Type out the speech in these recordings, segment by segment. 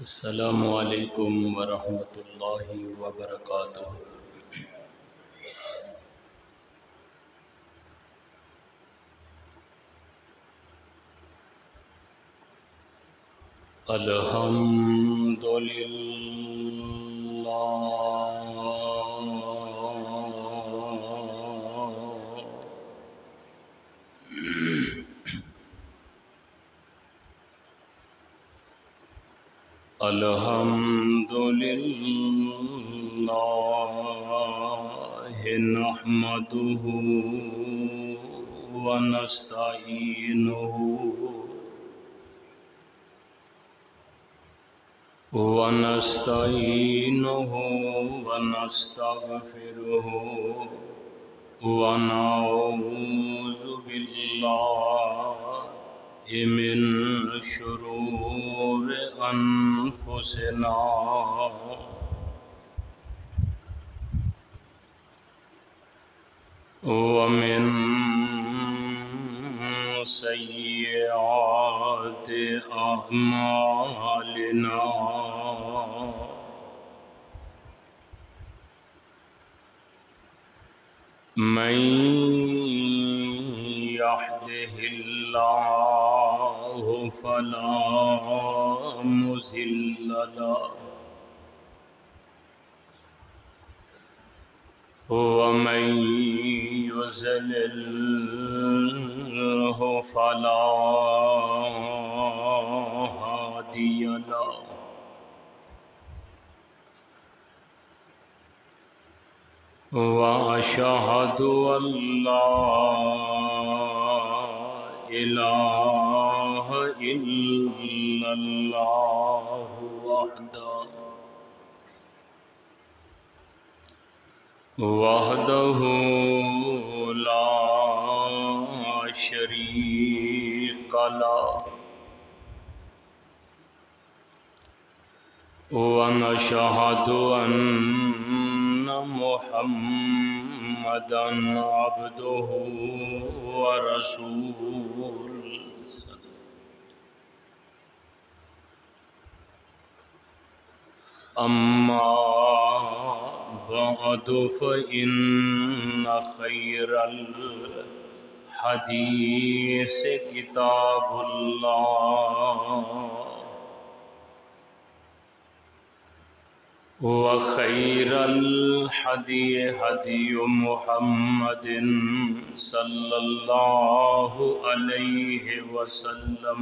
السلام علیکم ورحمۃ اللہ وبرکاتہ۔ الحمد للہ الحمد للہ نحمدہ ونستعینہ ونستغفرہ ونعوذ باللہ من شرور انفسنا ومن سیئات اعمالنا من يهده الله فلا مضل له ومن يضلل فلا هادي له وأشهد أن لا إله إلا الله وحده لا شريك له ونشهد أن محمدًا عبده ورسوله أما بعد فإن خير الحديث كتاب الله وخير الهدي هدي محمد صلى الله عليه وسلم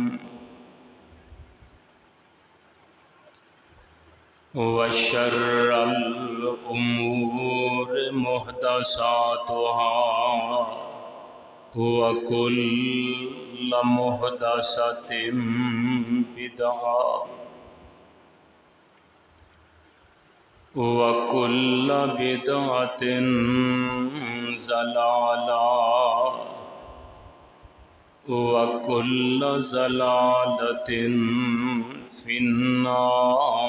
وشر الأمور محدثاتها وكل محدثة بدعة وكل بدعة ضلالة وكل ضلالة في النار۔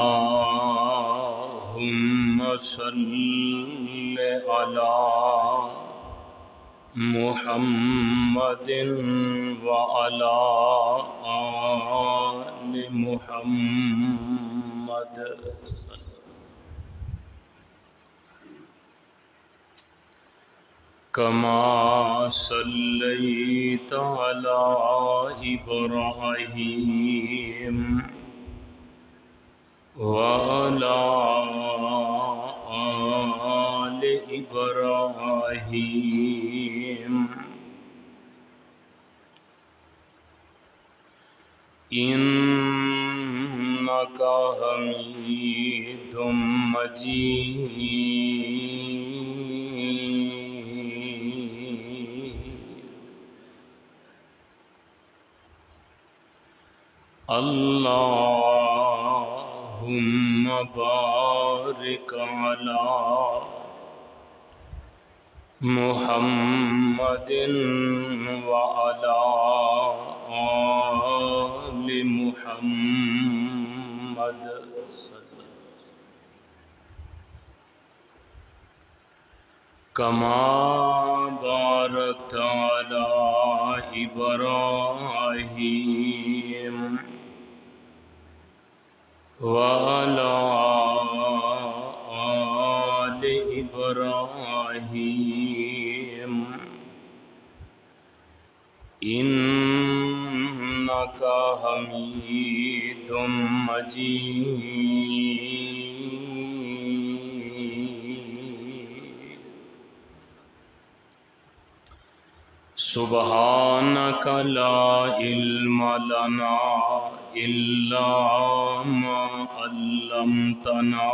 اللهم صل على محمد وعلى آل محمد كما صليت على إبراهيم وعلى آل إبراهيم إنك حميد مجيد۔ اللهم بارك على محمد وعلى آل محمد محمد صلی اللہ علیہ وسلم كما باركت على إبراهيم وعلى آل إبراهيم إنك حميد مجيد سبحانك لا علم لنا إلا ما علمتنا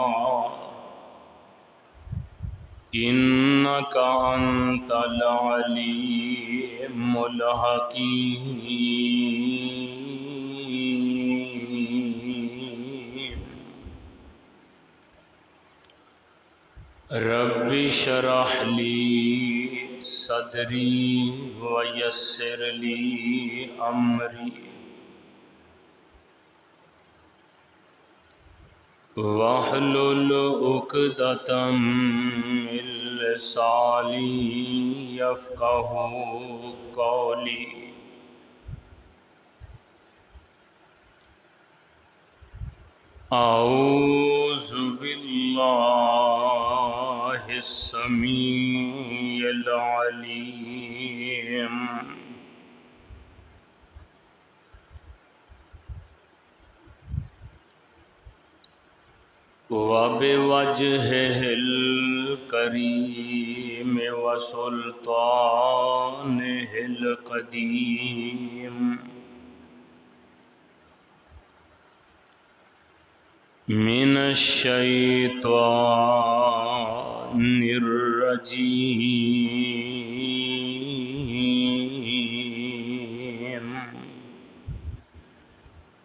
إنك أنت العليم الحكيم رب اشرح لي صدري ويسر لي أمري واحلل عقدة من لساني يفقهوا قولي أعوذ بالله السميع العليم وبوجهه الكريم وسلطانه القديم من الشيطان الرجيم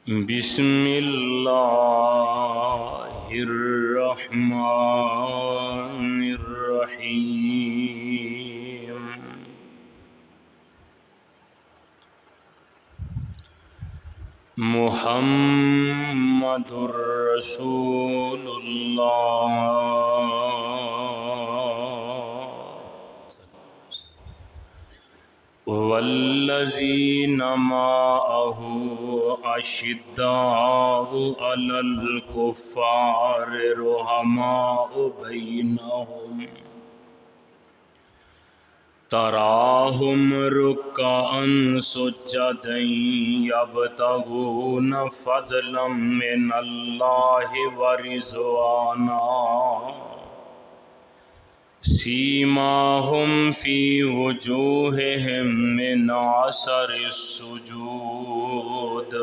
بسم الله الرحمن الرحيم محمد رسول الله والذين معه أشداء على الكفار رحماء بينهم تراهم ركعا سجدا يبتغون فضلا من الله ورضوانا سيماهم في وجوههم من أثر السجود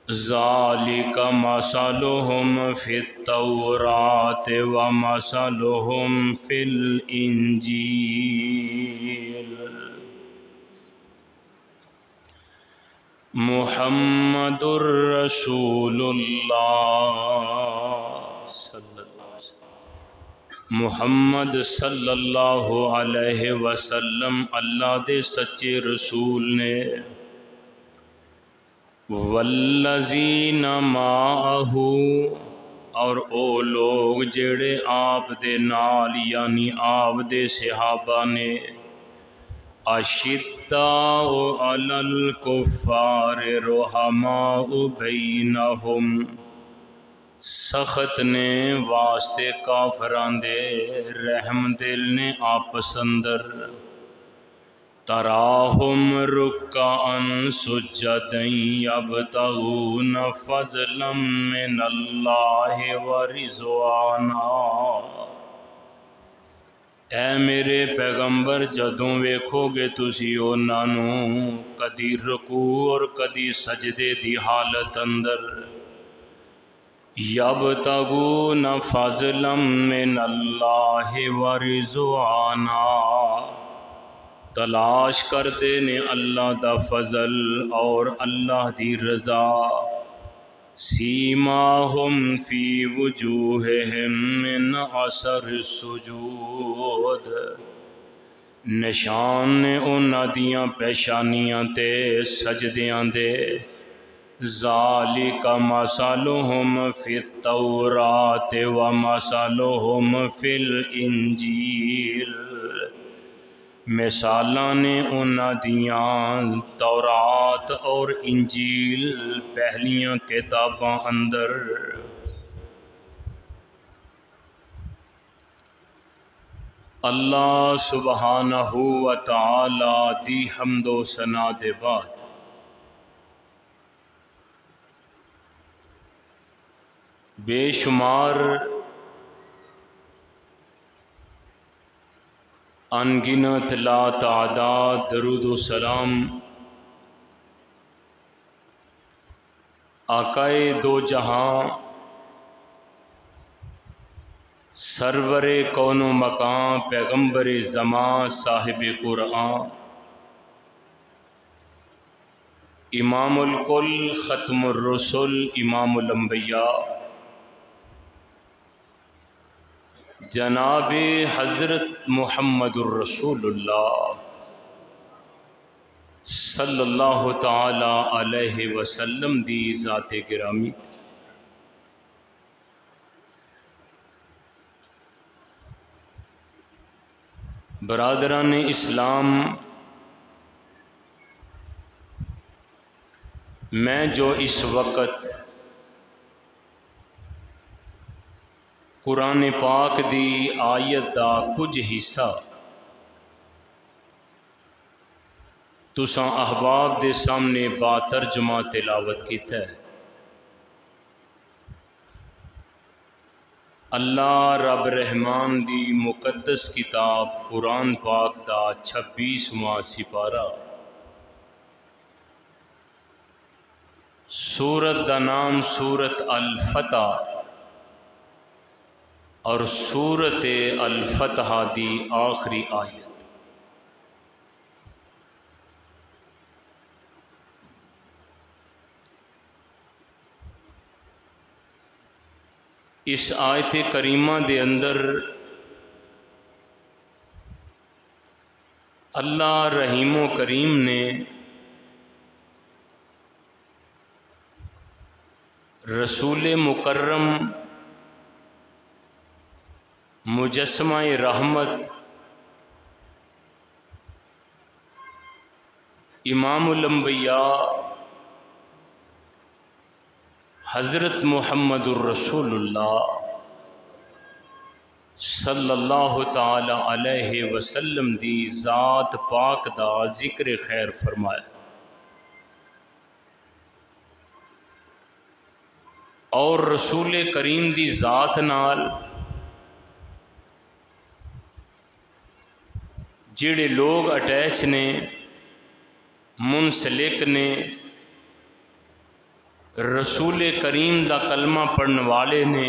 ذلك مثلهم في التوراة ومثلهم في الإنجيل محمد رسول الله صلی اللہ علیہ وسلم محمد صلی اللہ علیہ وسلم اللہ دے سچے رسول نے والذین معہ اور او لوگ جڑے آپ دے نال یعنی آپ دے صحابہ نے اشداء علی الکفار رحماء بینہم سخت نے واسطے کافران دے رحم دل نے آپس اندر تراہم رکعن سجدن یبتغون فضلا من اللہ ورضوانا اے میرے پیغمبر جدوں ویکھو گے تسی انہاں نوں کدی رکوع اور کدی سجدے دی حالت اندر یبتغون فضلا من اللہ ورضوانا تلاش کرتے نے اللہ دا فضل اور اللہ دی رضا سیماہم فی وجوہہم من اثر السجود نشان نے انہاں دیاں پیشانیاں تے سجدیاں دے ذالک مثلہم فی التوراۃ و مثلہم فی الانجیل، مثالاں نے انہاں دیاں تورات اور انجیل پہلیاں کتاباں اندر۔ اللہ سبحانہ و تعالی دی حمد و ثنا دے بعد بے شمار انگنت لا تعداد درود و سلام آقائے دو جہاں سرور کون و مکان پیغمبر زمان صاحب قرآن امام الکل ختم الرسل امام الانبیاء جناب حضرت محمد الرسول اللہ صلی اللہ تعالی علیہ وسلم دی ذات گرامی تھی۔ برادران اسلام، میں جو اس وقت قرآن پاک دی آیت دا کچھ حصہ تساں احباب دے سامنے با ترجمہ تلاوت کیتا ہے، اللہ رب رحمان دی مقدس کتاب قرآن پاک دا 26واں سپارہ، سورت دا نام سورت الفتح اور سورت الفتح دی آخری آیت۔ اس آیت کریمہ دے اندر اللہ رحیم و کریم نے رسول مکرم مجسمہ رحمت امام الانبیاء حضرت محمد الرسول اللہ صلی اللہ تعالی علیہ وسلم دی ذات پاک دا ذکر خیر فرمایا، اور رسول کریم دی ذات نال جڑے لوگ اٹیچ نے، منسلک نے، رسول کریم دا کلمہ پڑھن والے نے،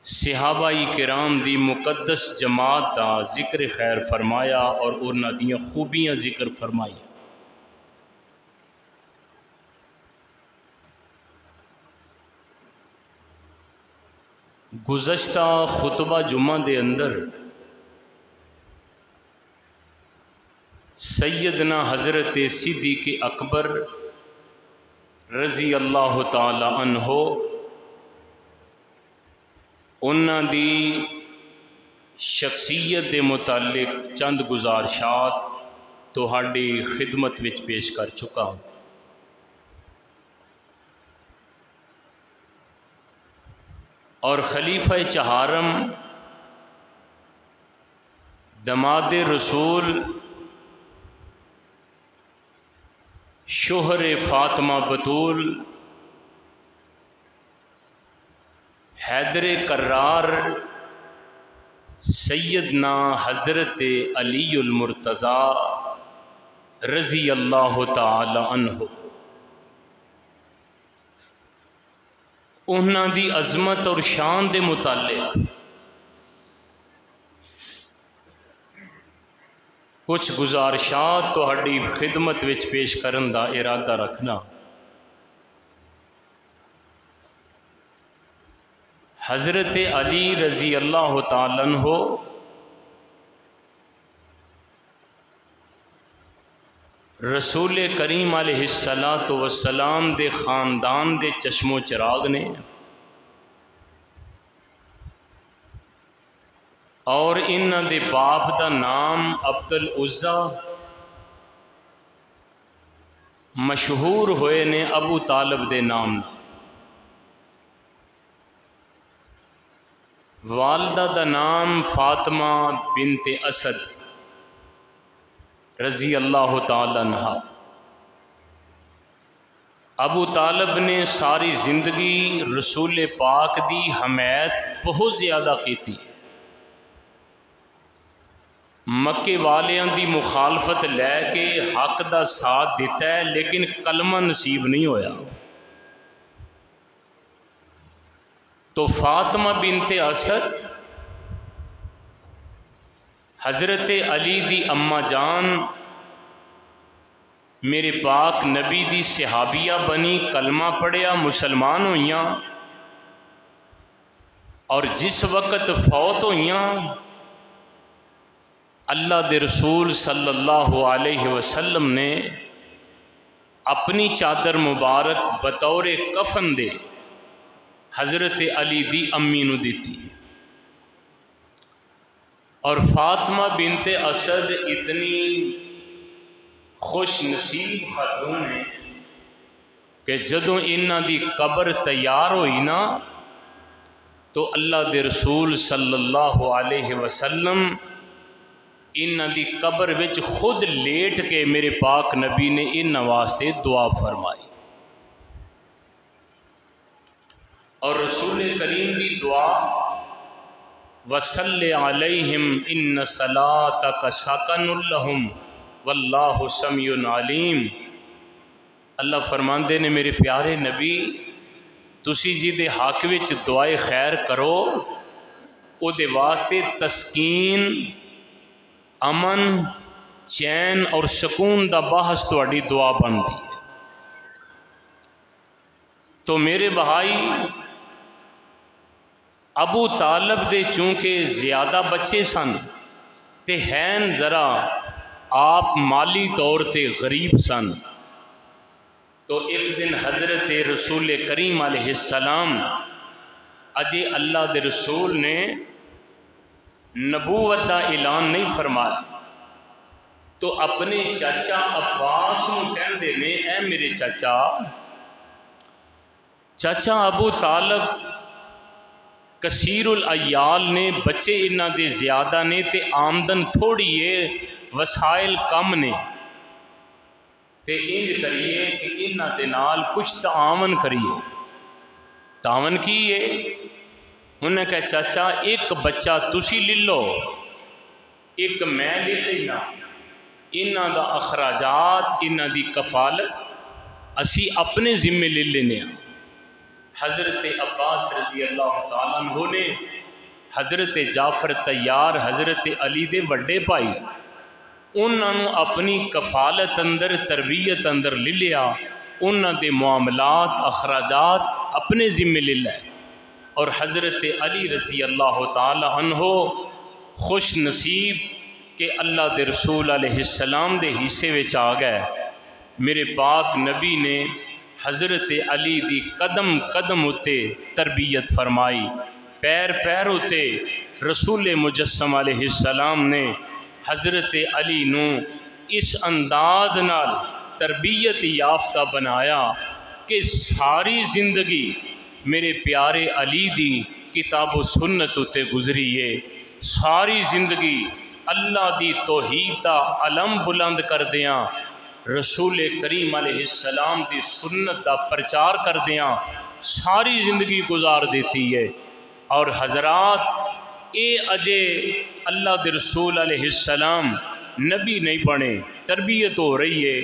صحابہ کرام دی مقدس جماعت دا ذکر خیر فرمایا اور انہاں دیاں خوبیاں ذکر فرمائی۔ گزشتہ خطبہ جمعہ دے اندر سیدنا حضرت صدیق اکبر رضی اللہ تعالی عنہ انہاں دی شخصیت دے متعلق چند گزارشات تہاڈی خدمت وچ پیش کر چکا ہوں۔ اور خلیفہ چہارم دماد رسول شوہر فاطمہ بطول حیدر کرار سیدنا حضرت علی المرتضی رضی اللہ تعالی عنہ، انہاں دی عظمت اور شان دے متعلق کچھ گزارشات تہاڈی خدمت وچ پیش کرن دا ارادہ رکھنا۔ حضرت علی رضی اللہ تعالیٰ عنہ رسول کریم علیہ الصلاۃ والسلام دے خاندان دے چشم و چراغ نے، اور انہاں دے باپ دا نام عبد العزا، مشہور ہوئے نے ابو طالب دے نام نال۔ والدہ دا نام فاطمہ بنت اسد رضی اللہ تعالی عنہ۔ ابو طالب نے ساری زندگی رسول پاک دی حمایت بہت زیادہ کیتی ہے، مکے والیاں دی مخالفت لے کے حق دا ساتھ دیتا ہے، لیکن کلمہ نصیب نہیں ہویا۔ تو فاطمہ بنت اسد حضرت علی دی اماں جان میرے پاک نبی دی صحابیہ بنی، کلمہ پڑھیا، مسلمان ہوئیاں، اور جس وقت فوت ہوئیاں اللہ دے رسول صلی اللہ علیہ وسلم نے اپنی چادر مبارک بطور کفن دے حضرت علی دی امی نو دیتی، اور فاطمہ بنت اسد اتنی خوش نصیب خاتون ہے کہ جدوں انہاں دی قبر تیار ہوئی نا تو اللہ دے رسول صلی اللہ علیہ وسلم انہاں دی قبر وچ خود لیٹ کے میرے پاک نبی نے انہاں واسطے دعا فرمائی، اور رسول کریم دی دعا وَصَلِّ عَلَيْهِمْ إِنَّ صَلَاتَكَ سَكَنٌ لَهُمْ وَاللَّهُ سَمِيعٌ عَلِيمٌ۔ اللہ فرماندے نے میرے پیارے نبی تسی جی دے حق وچ دعائے خیر کرو، او دے واسطے تسکین، امن، چین اور سکون دا باعث تہاڈی دعا بن دی ہے۔ تو میرے بھائی ابو طالب دے چونکہ زیادہ بچے سن تے ہیں ذرا آپ مالی طور تے غریب سن، تو ایک دن حضرت رسول کریم علیہ السلام اجے اللہ دے رسول نے نبوت دا اعلان نہیں فرمایا، تو اپنے چاچا عباس نو کہندے نے اے میرے چاچا ابو طالب کثیر العیال نے، بچے انہاں دے زیادہ نے تے آمدن تھوڑی ہے، وسائل کم نے، تے انج کریے کہ انہاں دے نال کچھ تعاون کریے۔ تعاون کی ہے؟ انہیں کہا چاچا ایک بچہ تسی لے لو، ایک میں لے لینا، انہاں دا اخراجات، انہاں دی کفالت اسی اپنے ذمے لے لینے ہیں۔ حضرت عباس رضی اللہ تعالیٰ عنہ نے حضرت جعفر طیار حضرت علی دے وڈے بھائی انہاں نو اپنی کفالت اندر، تربیت اندر لے لیا، انہاں دے معاملات، اخراجات اپنے ذمے لے لے، اور حضرت علی رضی اللہ تعالیٰ عنہ خوش نصیب کہ اللہ دے رسول علیہ السلام دے حصے وچ آ گئے۔ میرے پاک نبی نے حضرت علی دی قدم قدم اتے تربیت فرمائی، پیر پیر اتے رسول مجسم علیہ السلام نے حضرت علی نو اس انداز نال تربیت یافتہ بنایا کہ ساری زندگی میرے پیارے علی دی کتاب و سنت اتے گزری ہے، ساری زندگی اللہ دی توحید دا علم بلند کر دیاں، رسول کریم علیہ السلام دی سنت دا پرچار کر دیاں ساری زندگی گزار دیتی ہے۔ اور حضرات اے اجے اللہ دے رسول علیہ السلام نبی نہیں بنے، تربیت ہو رہی ہے،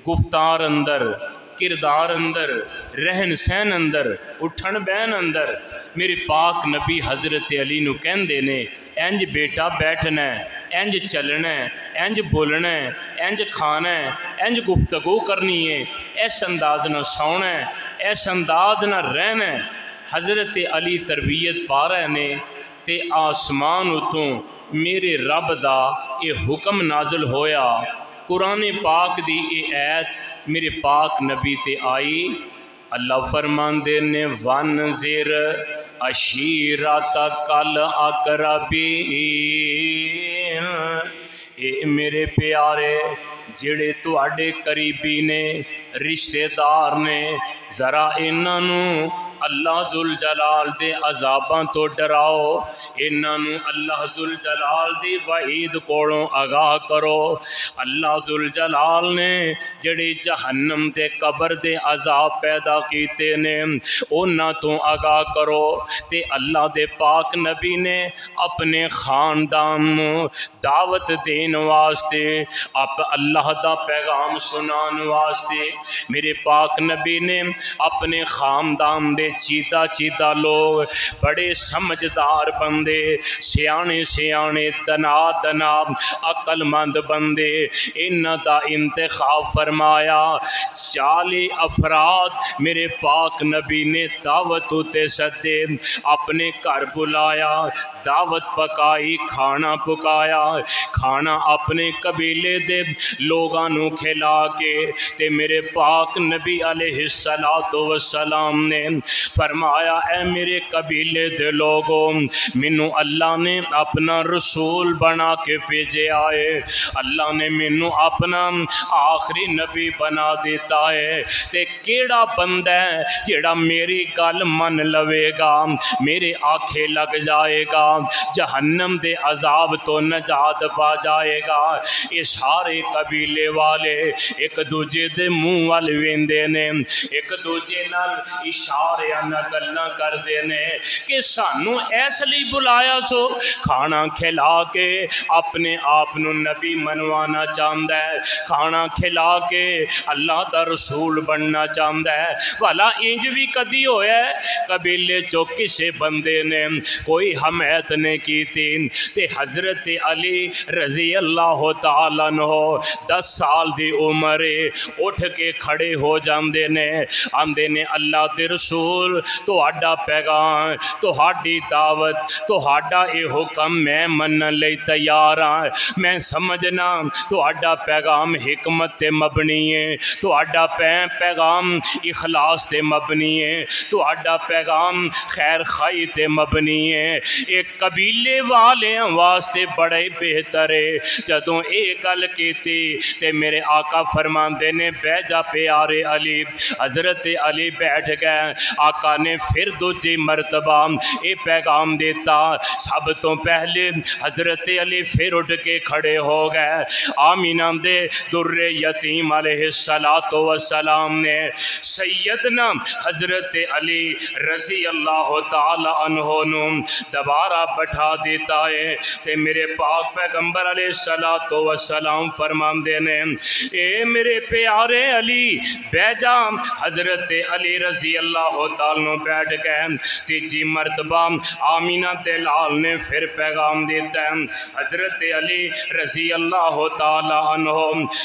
گفتار اندر، کردار اندر، رہن سہن اندر، اٹھن بہن اندر۔ میرے پاک نبی حضرت علی نو کہندے نے انج بیٹا بیٹھنا ہے، انج چلنا ہے، انج بولنا ہے، انج کھانا ہے، انج گفتگو کرنی ہے، اس انداز نہ سونا ہے، اس انداز نہ رہنا ہے۔ حضرت علی تربیت پا رہے نے تے آسمان اتوں میرے رب دا یہ حکم نازل ہویا، قرآن پاک دی اے ایت میرے پاک نبی تے آئی، اللہ فرماندے نے وَانذِرْ عَشِیرَتَکَ الْأَقْرَبِینَ، اے میرے پیارے جڑے تواڈے قریبی نے، رشتہ دار نے، ذرا انہاں اللہ ذوالجلال دے عذاباں تو ڈراؤ، انہاں اللہ ذوالجلال دی وعید کولوں آگاہ کرو۔ اللہ ذوالجلال نے جڑے جہنم تے قبر دے عذاب پیدا کیتے نے انہاں تو آگاہ کرو۔ تے اللہ دے پاک نبی نے اپنے خاندان نوں دعوت دین واسطے، اللہ دا پیغام سنان واسطے میرے پاک نبی نے اپنے خاندان دے چیتا چیتا لوگ، بڑے سمجھدار بندے، سیانے سیانے، دنا دنا، عقل مند بندے، انہاں دا انتخاب فرمایا۔ 40 افراد میرے پاک نبی نے دعوت تے سدے، اپنے گھر بلایا، دعوت پکائی، کھانا پکایا، کھانا اپنے قبیلے دے لوگاں نو کھلا کے تے میرے پاک نبی علیہ السلام نے فرمایا اے میرے قبیلے دے لوگوں، مینوں اللہ نے اپنا رسول بنا کے بھیجے آئے، اللہ نے مینوں اپنا آخری نبی بنا دیتا ہے، تے کیڑا بندہ ہے جیڑا میری گل من لوے گا، میرے آنکھیں لگ جائے گا، جہنم دے عذاب تو نجات پا جائے گا۔ یہ سارے قبیلے والے ایک دوجے دے منہ وال ویندے نے، ایک دوجے نال اشاریاں نال گلاں کردے نے کہ سانوں ایس لیے بلایا سو، کھانا کھلا کے اپنے آپ نو نبی منوانا چاہندا ہے، کھانا کھلا کے اللہ دا رسول بننا چاہندا ہے۔ بھلا انج بھی کدی ہویا ہے قبیلے چو کسے بندے نے کوئی حمایت نہیں کیتی تے حضرت علی رضی اللہ تعالیٰ عنہ 10 سال دی عمر اٹھ کے کھڑے ہو جاندے نے، آندے نے اللہ دے رسول تہاڈا پیغام، تہاڈی دعوت، تہاڈا اے حکم میں منن لئی تیار ہاں، میں سمجھنا تہاڈا پیغام حکمت تے مبنی ہے، تہاڈا پیغام اخلاص تے مبنی ہے، تہاڈا پیغام خیر خائی تے مبنی ہے۔ ایک قبیلے والے واسطے بڑے بہتر ہے۔ جدوں اے گل کیتی تے میرے آقا فرماندے نے بہ جا پیارے علی، حضرت علی بیٹھ گئے، آقا نے پھر دوجی مرتبہ اے پیغام دیتا، سب تو پہلے حضرت علی پھر اٹھ کے کھڑے ہو گئے، آمینہ دے در یتیم علیہ السلام نے سیدنا حضرت علی رضی اللہ تعالی عنہ نو دوبارہ بٹھا دیتا ہے تے میرے پاک پیغمبر علیہ السلام فرماندے نے اے میرے پیارے علی بہ جا۔ حضرت علی رضی اللہ تعالی عنہ بیٹھ گئے، تیجی مرتبہ آمینہ دلال نے پھر پیغام دیتا ہے، حضرت علی رضی اللہ تعالی عنہ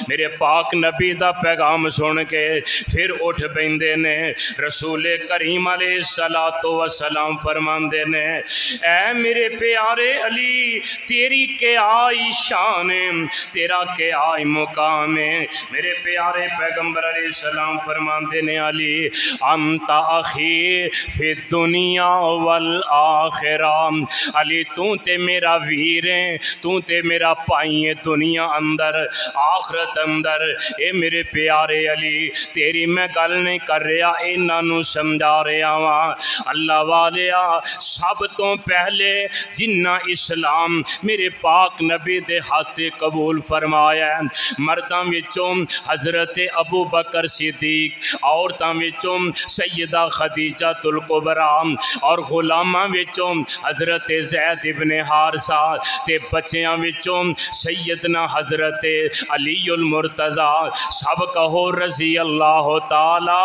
میرے پاک نبی دا پیغام سن کے پھر اٹھ بیندے نے، رسول کریم علیہ السلام فرماندے نے اے میرے پیارے علی تیری کیا شان ہے، تیرا کیا مقام ہے۔ میرے پیارے پیغمبر علیہ السلام فرماندے نے علی انت اخی فی الدنیا والآخرہ، علی تو تے میرا ویر ہے، تو تے میرا پائی ہے دنیا اندر آخرت اندر۔ اے میرے پیارے علی تیری میں گل نہیں کر رہا، انہاں نوں سمجھا رہا ہاں۔ اللہ والیا سب تو پہلے جنہ اسلام میرے پاک نبی دے ہاتھ قبول فرمایا ہے، مرداں وچوں حضرت ابو بکر صدیق، عورتاں وچوں سیدہ خدیجہ الکبریٰ، اور غلاماں وچوں حضرت زید ابن حارثہ، تے بچیاں وچوں سیدنا حضرت علی المرتضیٰ، سب کہو رضی اللہ تعالی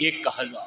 1000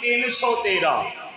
313।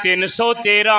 313।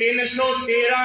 313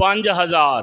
5000।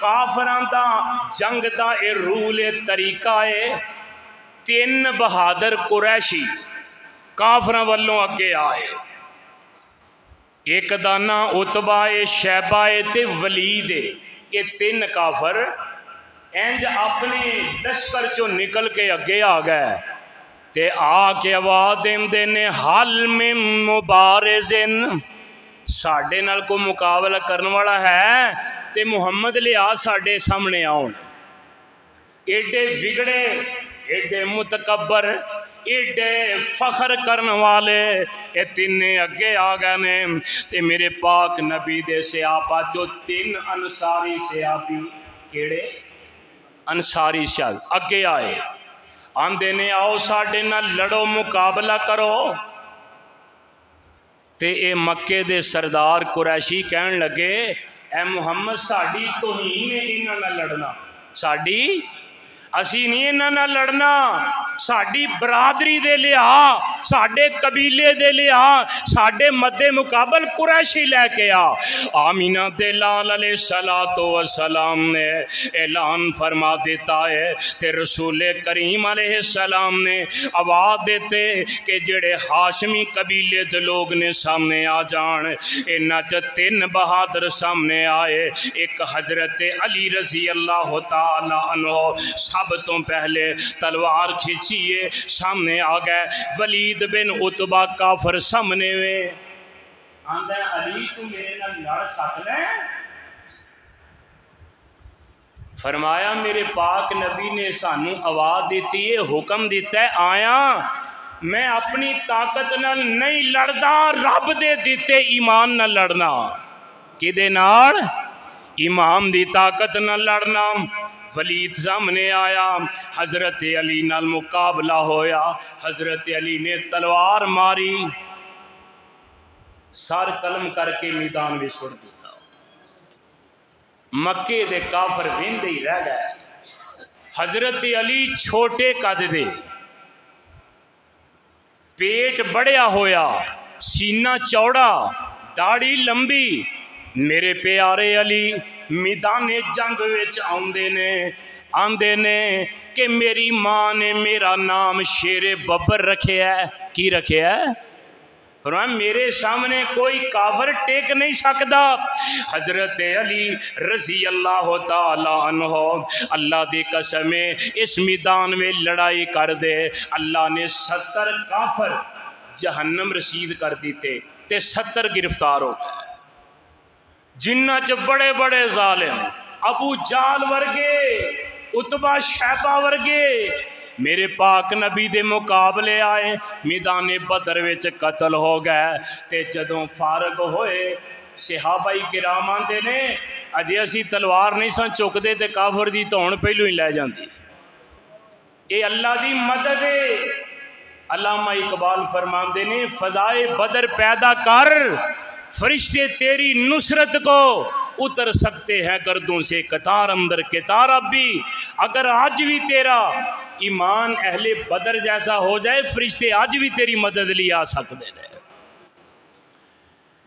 کافراں دا جنگ دا اے رول طریقہ ہے، 3 بہادر قریشی کافراں والوں اگے آئے، ایک دا ناں عتبہ ہے، شیبہ ہے تے ولید ہے، یہ 3 کافر انج اپنے لشکر چوں نکل کے اگے آ گئے تے آ کے آواز دیندے نے حل من مبارزن، ساڈے نال کو مقابلہ کرنے والا ہے تے محمد لیا ساڈے سامنے آؤن۔ ایڈے بگڑے، ایڈے متکبر، ایڈے فخر کرنے والے یہ 3 اگے آ گئے نے تے میرے پاک نبی دے صحابہ جو 3 انصاری صحابی، کیڑے انصاری صحابی اگے آئے، آندے نے آؤ ساڈے نال لڑو، مقابلہ کرو۔ تے اے مکے دے سردار قریشی کہن لگے اے محمد ساڈی توہین ہے انہاں نال لڑنا، ساڈی اسی نہیں انہاں نال لڑنا، ساڈی برادری دے لیا، ساڈے قبیلے دے لیا، ساڈے مد مقابل قریشی لے کے آ۔ آمینہ دے لال علیہ السلام نے اعلان فرما دیتا ہے تے رسول کریم علیہ السلام نے آواز دیتے کہ جڑے ہاشمی قبیلے دے لوگ نے سامنے آ جان۔ انہاں چ 3 بہادر سامنے آئے، ایک حضرت علی رضی اللہ تعالی عنہ سب تو پہلے تلوار کھینچیے سامنے آ گئے، ولید بن عتبہ کافر سامنے وے، آندہ علی تو میرے نال لڑ سکتا ہے؟ فرمایا میرے پاک نبی نے سانو آواز دیتی ہے، حکم دیتا ہے آیا، میں اپنی طاقت نال نہیں لڑدا، رب دے دیتے ایمان نہ لڑنا، کدے نال؟ ایمان دی طاقت نہ لڑنا۔ ولید سامنے آیا، حضرت علی نال مقابلہ ہویا، حضرت علی نے تلوار ماری، سر قلم کر کے میدان میں سٹ دیتا، مکے دے کافر ویندے ہی رہ گئے۔ حضرت علی چھوٹے قد دے، پیٹ بڑیا ہویا، سینہ چوڑا، داڑھی لمبی، میرے پیارے علی میدان جنگ وچ آندے نے کہ میری ماں نے میرا نام شیر ببر رکھے ہے، کی رکھے ہے؟ فرمایا میرے سامنے کوئی کافر ٹیک نہیں سکتا۔ حضرت علی رضی اللہ تعالی عنہ اللہ دی قسم اس میدان میں لڑائی کر دے، اللہ نے 70 کافر جہنم رسید کر دیتے تے 70 گرفتار ہو گئے، جنہ چ بڑے بڑے ظالم، ابو جال ورگے، عتبہ شیبہ ورگے میرے پاک نبی دے مقابلے آئے، میدان بدر وچ قتل ہو گئے۔ تے جدوں فارغ ہوئے صحابہ کرام آندے نے اجے اسی تلوار نہیں سن چکدے تے کافر دی دھون پہلو ہی لے جاندی، اے اللہ دی مدد ہے۔ علامہ اقبال فرماندے نے فضائے بدر پیدا کر، فرشتے تیری نصرت کو اتر سکتے ہیں گردوں سے قطار اندر قطار، اب بھی اگر آج بھی تیرا ایمان اہل بدر جیسا ہو جائے فرشتے آج بھی تیری مدد لی آ سکتے ہیں۔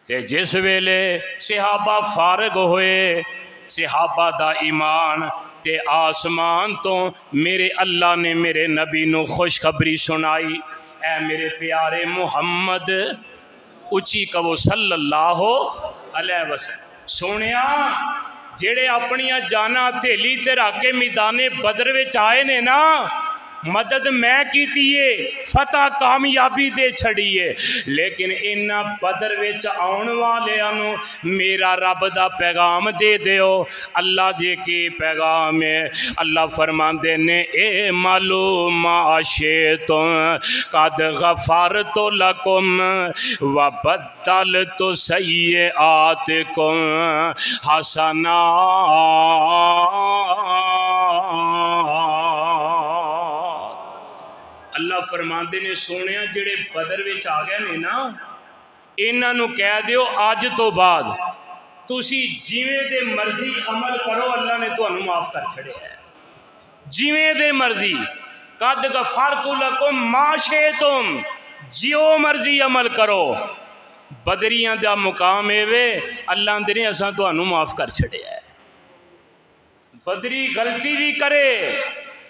تے جس ویلے صحابہ فارغ ہوئے، صحابہ دا ایمان تے آسمان تو میرے اللہ نے میرے نبی نو خوشخبری سنائی، اے میرے پیارے محمد، اچھی کہو صلی اللہ علیہ وسلم، سونیا جیڑے اپنیاں جانا تھیلی تے رکھ کے میدان بدر وچ آئے نے نا، مدد میں کیتی ہے، فتح کامیابی دے چھڑی ہے، لیکن انہا بدر وچ آن والے انو میرا رب دا پیغام دے دیو۔ اللہ جے کی پیغام ہے، اللہ فرماندے نے اے معلوم معاشیتم قد غفرت لکم وبدلت سیئاتکم حسنات۔ اللہ فرماندے نے سونیا جڑے بدر وچ آ گئے نے نا، انہاں نو کہہ دیو آج تو بعد تسی جیویں دے مرضی عمل کرو، اللہ نے تو انہوں معاف کر چھڑے ہے، جیویں دے مرضی، قد غفرت لکم ما شئتم، جیو مرضی عمل کرو۔ بدریاں دا مقام ہے وے اللہ اندر نے اساں تو انہوں معاف کر چھڑے ہے۔ بدری غلطی بھی کرے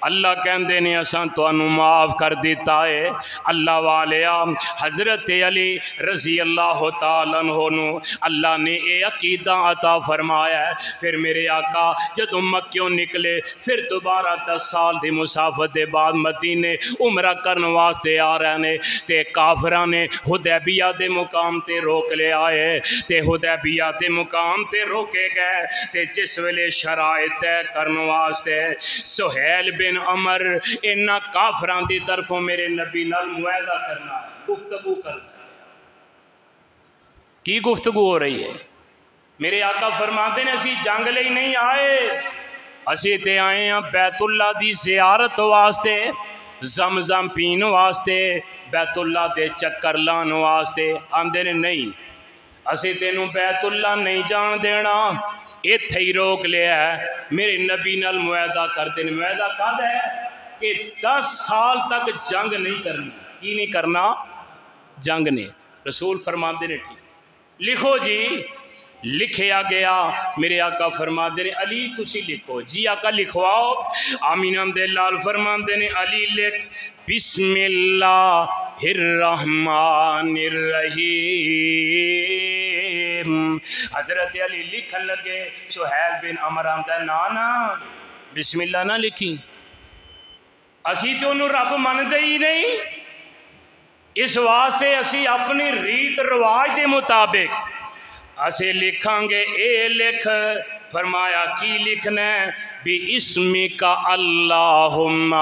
اللہ کہندے نے اساں تانوں معاف کر دیتا ہے۔ اللہ والیا حضرت علی رضی اللہ تعالیٰ عنہ نو اللہ نے اے عقیدہ عطا فرمایا ہے۔ پھر میرے آقا جدوں مکیوں نکلے پھر دوبارہ 10 سال دی مسافت دے بعد مدینے عمرہ کرن واسطے آ رہے نے تے کافراں نے حدیبیہ دے مقام تے روک لے آئے تے حدیبیہ دے مقام تے روکے گئے تے جس ویلے شرائط طے کرن واسطے سہیل بن عمر انہاں کافران دی طرفوں میرے نبی نال معاہدہ کرنا گفتگو کرنا کی گفتگو ہو رہی ہے؟ میرے آقا فرماتے ہیں اسی جنگ لئی نہیں آئے، اسی تے آئے ہیں بیت اللہ دی زیارت واسطے، زمزم پین واسطے، بیت اللہ دے چکر لان واسطے۔ آندے نے نہیں اسی تینوں بیت اللہ نہیں جان دینا، ایتھے ہی روک لیا ہے۔ میرے نبی نال معاہدہ کرتے ہیں، معاہدہ کد ہے کہ 10 سال تک جنگ نہیں کرنی۔ کی نہیں کرنا؟ جنگ نے۔ رسول فرماندے نے ٹھیک لکھو جی، لکھیا گیا۔ میرے آقا فرماندے نے علی تسی لکھو جی، آقا لکھواؤ۔ آمینہ دے لال فرماندے نے علی لکھ بسم اللہ الرحمن الرحیم۔ حضرت علی لکھن لگے، سہیل بن عمر آمدہ نانا بسم اللہ نہ لکھی، اسی تو انہوں رب من دے ہی نہیں، اس واسطے اسی اپنی ریت رواج دے مطابق اسے لکھاں گے اے لکھ۔ فرمایا کی لکھنا ہے؟ بی اسمی کا اللہم،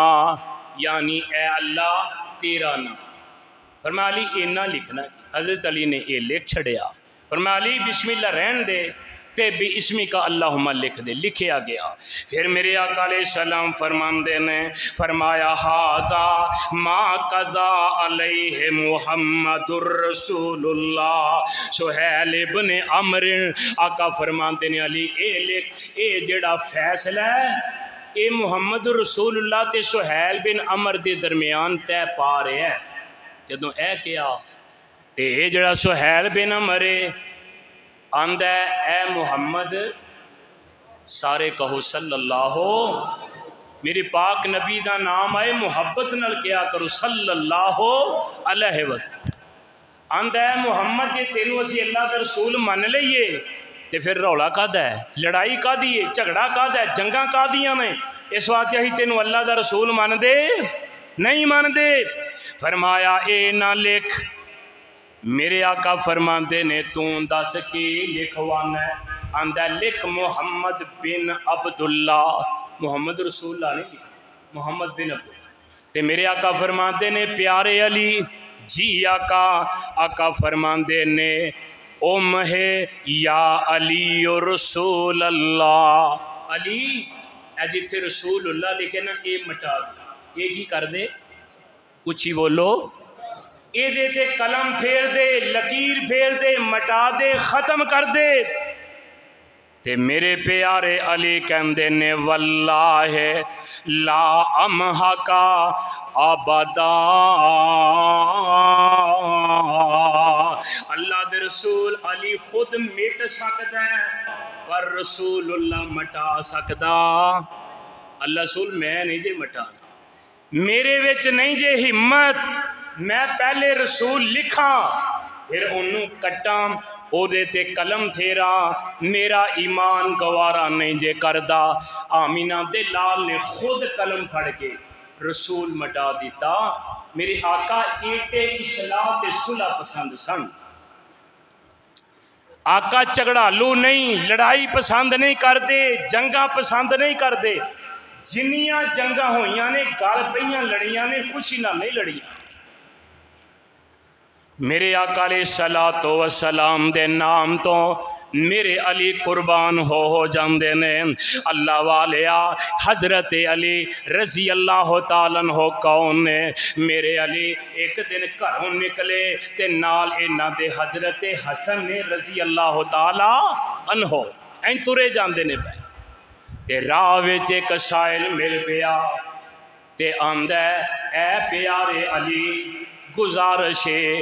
یعنی اے اللہ تیرا نام۔ فرمایا علی اینا لکھنا ہے۔ حضرت علی نے اے لکھ چھڑیا۔ فرمایا علی بسم اللہ رہن دے تے بی اسمی کا اللہم لکھ دے، لکھیا گیا۔ پھر میرے آقا علیہ السلام فرماندے نے فرمایا حاذا ما قضا علیہ محمد الرسول اللہ سہیل ابن عمر۔ آقا فرماندے نے علی اے لکھ اے جڑا فیصلہ ہے اے محمد رسول اللہ تے سہیل بن عمر دے درمیان طے پا رہے ہیں۔ جدوں اے کیا تے اے جڑا سہیل بن عمر آندہ اے محمد، سارے کہو صلی اللہ ہو، میرے پاک نبی دا نام آئے محبت نال کیا کرو صلی اللہ علیہ وسلم۔ آندہ اے محمد یہ تینوں اسی اللہ دا رسول من لئیے تے پھر رولا کد ہے، لڑائی کد ہے، جھگڑا کد ہے، جنگاں کدیاں نے؟ اس واسطے ہی تینوں اللہ دا رسول من دے نہیں من دے۔ فرمایا اے نہ لکھ۔ میرے آقا فرماندے نے تو دس کی لکھوانا ہے؟ آندہ لکھ محمد بن عبداللہ۔ محمد رسول اللہ نے لکھا محمد بن عبداللہ۔ تے میرے آقا فرماندے نے پیارے علی جی آقا۔ آقا فرماندے نے ام ہے یا علی رسول اللہ۔ علی اے جتھے رسول اللہ لکھے نا اے مٹا دے، یہ کی کر دے؟ کچھ بولو، اے دے تے قلم پھیر دے، لکیر پھیر دے، مٹا دے، ختم کر دے۔ تے میرے پیارے علی کہندے نے واللہ لا امحقا ابدا۔ اللہ دے رسول علی خود مٹ سکتا ہے پر رسول اللہ مٹا سکتا۔ اللہ رسول میں نہیں جے مٹانا، میرے وچ نہیں جے ہمت، میں پہلے رسول لکھاں پھر انہوں کٹاں او دے تے قلم پھیرا، میرا ایمان گوارا نہیں جے کردہ۔ آمینہ دے لال نے خود قلم پھڑ کے رسول مٹا دیتا۔ میرے آقا ایٹے اصلاح تے صلح پسند سن۔ آقا چگڑالو نہیں، لڑائی پسند نہیں کر دے، جنگاں پسند نہیں کر دے۔ جنیاں جنگاں ہوئیاں نے گل پئیاں لڑیاں نے، خوشی نہ نہیں لڑیاں۔ میرے آقا علیہ السلام دے نام تو میرے علی قربان ہو جاندے نے۔ اللہ والیا حضرت علی رضی اللہ تعالیٰ عنہ کون نے؟ میرے علی ایک دن گھروں نکلے تے نال انہاں دے حضرت حسن نے رضی اللہ تعالیٰ عنہ این ترے جاندے نے پہ تے راہ وچ ایک سائل مل پیا تے آندہ اے پیارے علی گزارش ہے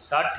60।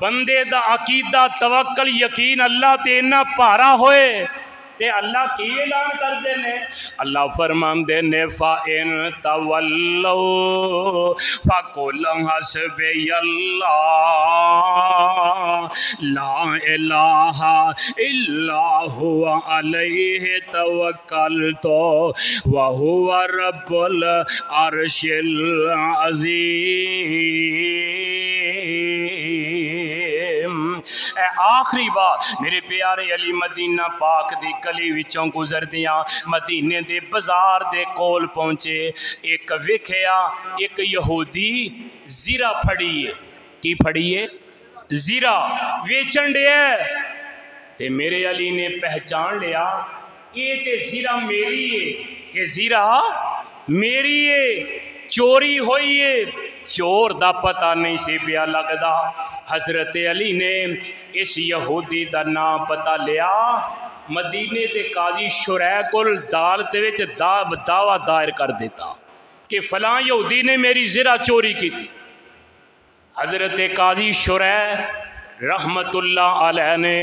بندے دا عقیدہ توکل یقین اللہ تے اتنا پارا ہوئے تے اللہ کی اعلان کر دینے اللہ فرماندے نے فَإِن تَوَلَّوْا فَقُلْ حَسْبِيَ اللَّهُ لَا إِلَٰهَ إِلَّا هُوَ عَلَيْهِ تَوَكَّلْتُ وَهُوَ رَبُّ الْعَرْشِ الْعَظِيمِ۔ اے آخری بات میرے پیارے علی مدینہ پاک دی گلی وچوں گزر دیاں مدینے دے بازار دے کول پہنچے ایک ویکھیا ایک یہودی زیرہ پھڑیے کی پھڑیے زیرہ ویچن دیا تے میرے علی نے پہچان لیا یہ تے زیرہ میری ہے یہ زیرہ میری ہے چوری ہوئی ہے چور دا پتہ نہیں سی پیا لگدا حضرت علی نے اس یہودی دا نام پتہ لیا مدینے دے قاضی شریح کول عدالت وچ دعویٰ دائر کر دیتا کہ فلاں یہودی نے میری زرہ چوری کی تھی حضرت قاضی شریح رحمت اللہ علیہ نے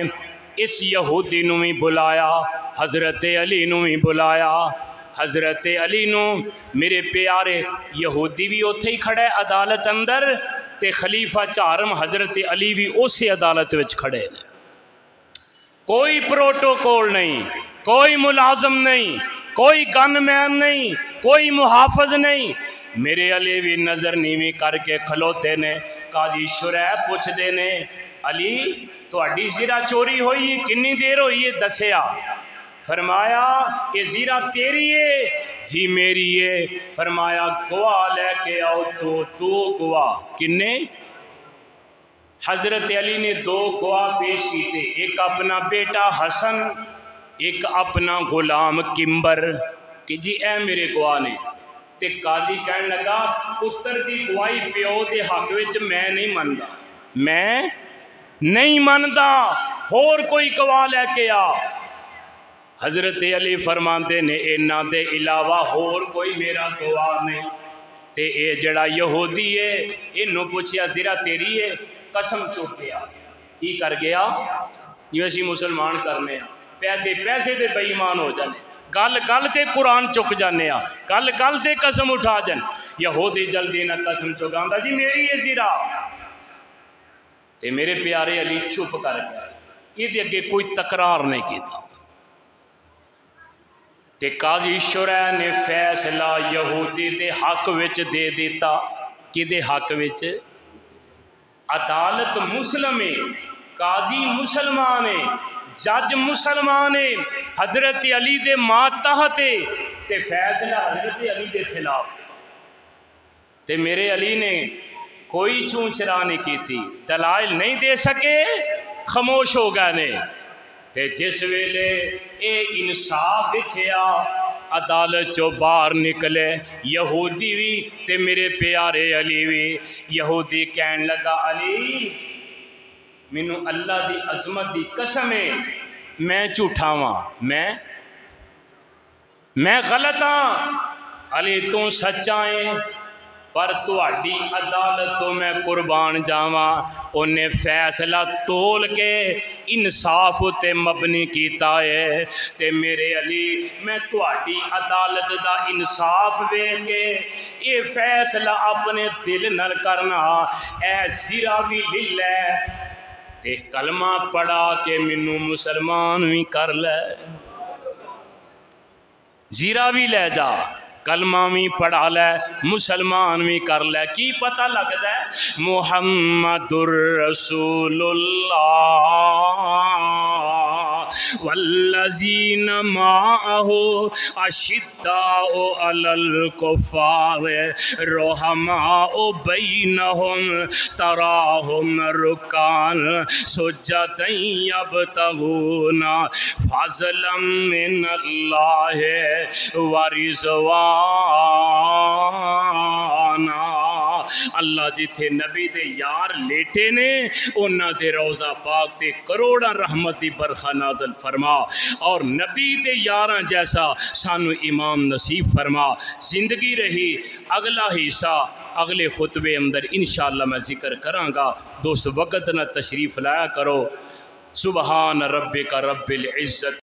اس یہودی نو بھی بلایا حضرت علی نو بھی بلایا حضرت علی نو میرے پیارے یہودی بھی اوتھے ہی کھڑے عدالت اندر تے خلیفہ چارم حضرت علی بھی اسی عدالت وچ کھڑے نے کوئی پروٹوکول نہیں کوئی ملازم نہیں کوئی گن مین نہیں کوئی محافظ نہیں میرے علی بھی نظر نیویں کر کے کھلوتے نے قاضی شریح پوچھ دے نے علی تہاڈی زیرہ چوری ہوئی ہے کنی دیر ہوئی ہے دسیا فرمایا یہ زیرہ تیری ہے جی میری ہے فرمایا گواہ لے کے آؤ دو گواہ کنے حضرت علی نے دو گواہ پیش کیتے ایک اپنا بیٹا حسن ایک اپنا غلام کمبر کہ جی اے میرے گواہ نے تے قاضی کہنے لگا پتر دی گواہی پیو دے حق وچ میں نہیں مندا میں نہیں مندا اور کوئی گواہ لے کے آ حضرت علی فرماندے نے اینا دے علاوہ اور کوئی میرا گواہ نہیں تے اے جڑا یہودی ہے انہوں پوچھیا زیرہ تیری ہے قسم چک گیا کی کر گیا یہ اسی مسلمان کرنے ہیں پیسے دے بے ایمان ہو جانے گل تے قرآن چک جانے ہیں گل تے قسم اٹھا جان یہودی جلدی نہ قسم چکاندہ جی میری ہے زیرہ تے میرے پیارے علی چھپ کر گیا یہ دے اگے کوئی تقرار نہیں کیتا تے قاضی شریح نے فیصلہ یہودی دے حق وچ دے دیتا کہ دے حق وچ عدالت مسلم ہے قاضی مسلمان ہے جج مسلمان ہے حضرت علی دے ماتحت ہے تے فیصلہ حضرت علی دے خلاف تے میرے علی نے کوئی چون چرا نہیں کی تھی دلائل نہیں دے سکے خاموش ہو گئے نے تے جس ویلے اے انصاف دکھیا عدالت چو باہر نکلے یہودی بھی تے میرے پیارے علی بھی یہودی کہن لگا علی مینوں اللہ دی عظمت دی قسم ہے میں جھوٹا ہاں میں غلط ہاں علی تو سچا ہے پر تہاڈی عدالت تو میں قربان جاواں انہیں فیصلہ تول کے انصاف تے مبنی کیتا ہے تے میرے علی میں تہاڈی عدالت دا انصاف وے کے یہ فیصلہ اپنے دل نال کرنا اے زیرہ بھی لے تے کلمہ پڑھا کے منوں مسلمان بھی کر لے زیرہ بھی لے جا کلمہ بھی پڑھا لے مسلمان بھی کر لے کی پتہ لگتا ہے محمد الرسول اللہ والذین معہ اشداء علی الکفار رحماء بینہم تراہم رکعا سجدا یبتغون فضلا من اللہ ورضوانا اللہ جتھے نبی دے یار لیٹے نے انہاں دے روضہ پاک تے کروڑا رحمت دی برخہ نازل فرما اور نبی دے یاراں جیسا سانو امام نصیب فرما زندگی رہی اگلا حصہ اگلے خطبے اندر انشاءاللہ میں ذکر کراں گا، دوست وقت نہ تشریف لایا کرو۔ سبحان ربک رب العزت